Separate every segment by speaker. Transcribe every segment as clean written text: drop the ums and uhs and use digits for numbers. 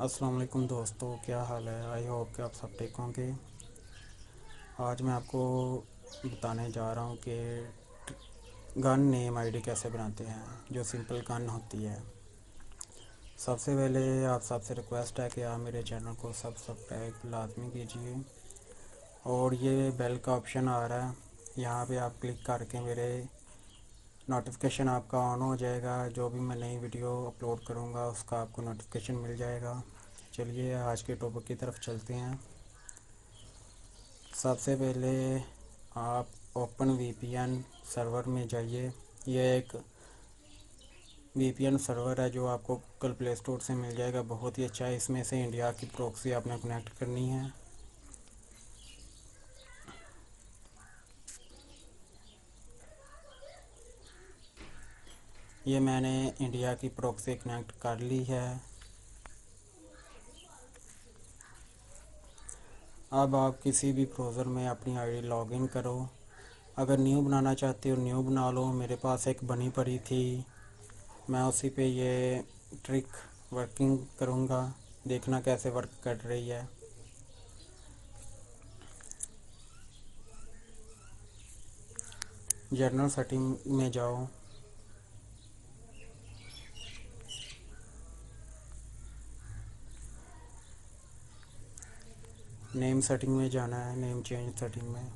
Speaker 1: अस्सलाम वालेकुम दोस्तों, क्या हाल है। आई होप कि आप सब ठीक होंगे। आज मैं आपको बताने जा रहा हूँ कि गन नेम आईडी कैसे बनाते हैं, जो सिंपल गन होती है। सबसे पहले आप सबसे रिक्वेस्ट है कि आप मेरे चैनल को सब्सक्राइब लाजमी कीजिए और ये बेल का ऑप्शन आ रहा है, यहाँ पे आप क्लिक करके मेरे नोटिफिकेशन आपका ऑन हो जाएगा। जो भी मैं नई वीडियो अपलोड करूँगा उसका आपको नोटिफिकेशन मिल जाएगा। चलिए आज के टॉपिक की तरफ चलते हैं। सबसे पहले आप ओपन वीपीएन सर्वर में जाइए। यह एक वीपीएन सर्वर है जो आपको गूगल प्ले स्टोर से मिल जाएगा, बहुत ही अच्छा है। इसमें से इंडिया की प्रॉक्सी आपने कनेक्ट करनी है। ये मैंने इंडिया की प्रॉक्सी कनेक्ट कर ली है। अब आप किसी भी ब्राउज़र में अपनी आईडी लॉगिन करो। अगर न्यू बनाना चाहते हो न्यू बना लो, मेरे पास एक बनी पड़ी थी, मैं उसी पे ये ट्रिक वर्किंग करूँगा। देखना कैसे वर्क कर रही है। जनरल सेटिंग में जाओ। नेम सेटिंग में जाना है, नेम चेंज सेटिंग में।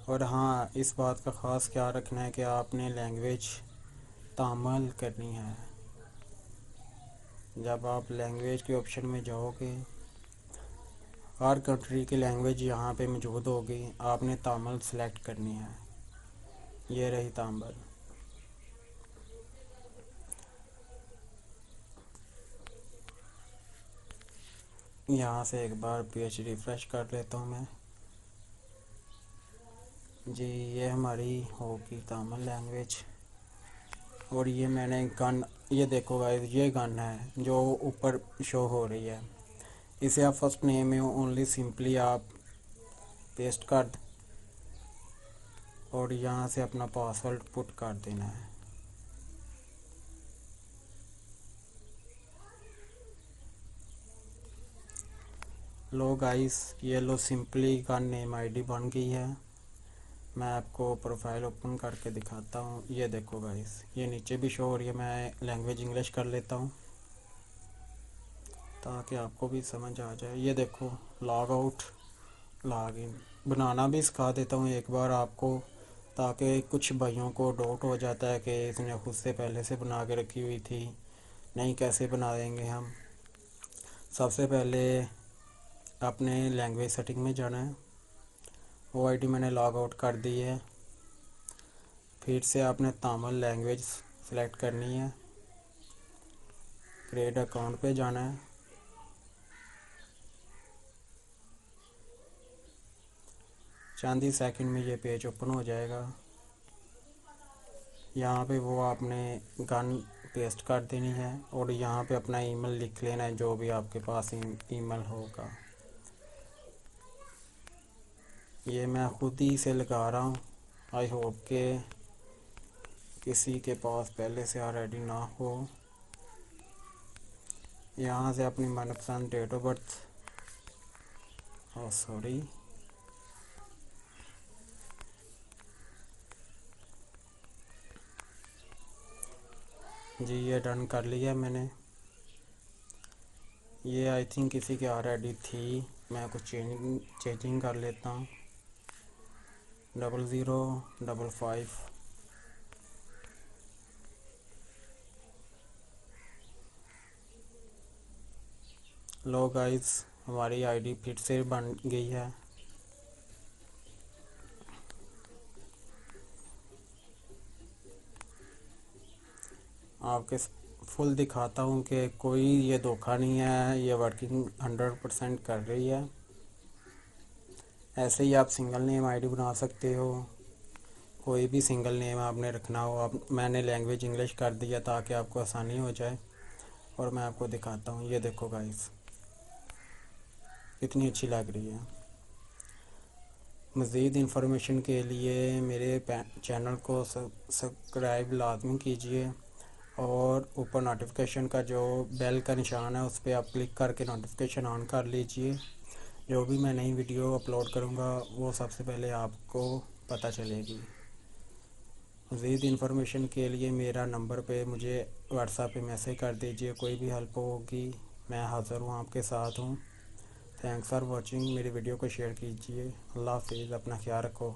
Speaker 1: और हाँ, इस बात का ख़ास ख्याल रखना है कि आपने लैंग्वेज तामल करनी है। जब आप लैंग्वेज के ऑप्शन में जाओगे, हर कंट्री की लैंग्वेज यहाँ पे मौजूद होगी, आपने तामिल सेलेक्ट करनी है। ये रही तामिल। यहाँ से एक बार पेज रिफ़्रेश कर लेता हूँ मैं। जी, ये हमारी होगी तामिल लैंग्वेज। और ये मैंने गन, ये देखो गाइस, ये गन है जो ऊपर शो हो रही है। इसे आप फर्स्ट नेम में ओनली सिंपली आप पेस्ट कर और यहाँ से अपना पासवर्ड पुट कर देना है। लो गाइस, ये लो सिंपली गन नेम आईडी बन गई है। मैं आपको प्रोफाइल ओपन करके दिखाता हूँ। ये देखो गाइस, ये नीचे भी शो हो रही है। मैं लैंग्वेज इंग्लिश कर लेता हूँ ताकि आपको भी समझ आ जाए। ये देखो, लॉग आउट लॉग इन बनाना भी सिखा देता हूँ एक बार आपको, ताकि कुछ भाइयों को डाउट हो जाता है कि इसने खुद से पहले से बना के रखी हुई थी। नहीं, कैसे बना देंगे हम। सबसे पहले अपने लैंग्वेज सेटिंग में जाना है। वो आईडी मैंने लॉग आउट कर दी है। फिर से आपने तामिल लैंग्वेज सेलेक्ट करनी है। क्रिएट अकाउंट पे जाना है। चंद ही सेकंड में ये पेज ओपन हो जाएगा। यहाँ पे वो आपने गन पेस्ट कर देनी है और यहाँ पे अपना ईमेल लिख लेना है, जो भी आपके पास ईमेल होगा। ये मैं खुद ही से लगा रहा हूँ। आई होप के किसी के पास पहले से ऑलरेडी ना हो। यहाँ से अपनी मनपसंद डेट ऑफ बर्थ, सॉरी, जी ये डन कर लिया मैंने। ये आई थिंक किसी की ऑलरेडी थी, मैं कुछ चेंजिंग कर लेता हूँ। 0055। लो गाइस, हमारी आईडी फिर से बन गई है। आपके फुल दिखाता हूँ कि कोई ये धोखा नहीं है, ये वर्किंग 100% कर रही है। ऐसे ही आप सिंगल नेम आईडी बना सकते हो। कोई भी सिंगल नेम आपने रखना हो, आप मैंने लैंग्वेज इंग्लिश कर दिया ताकि आपको आसानी हो जाए। और मैं आपको दिखाता हूँ। ये देखो गाइस, कितनी अच्छी लग रही है। मज़ीद इंफॉर्मेशन के लिए मेरे चैनल को सब्सक्राइब लाजमी कीजिए और ऊपर नोटिफिकेशन का जो बेल का निशान है उस पर आप क्लिक करके नोटिफिकेशन ऑन कर लीजिए। जो भी मैं नई वीडियो अपलोड करूँगा वो सबसे पहले आपको पता चलेगी। मज़ीद इन्फॉर्मेशन के लिए मेरा नंबर पे मुझे व्हाट्सएप पे मैसेज कर दीजिए। कोई भी हेल्प होगी मैं हाज़िर हूँ, आपके साथ हूँ। Thanks for watching. मेरी वीडियो को शेयर कीजिए। अल्लाह हाफिज़। अपना ख्याल रखो।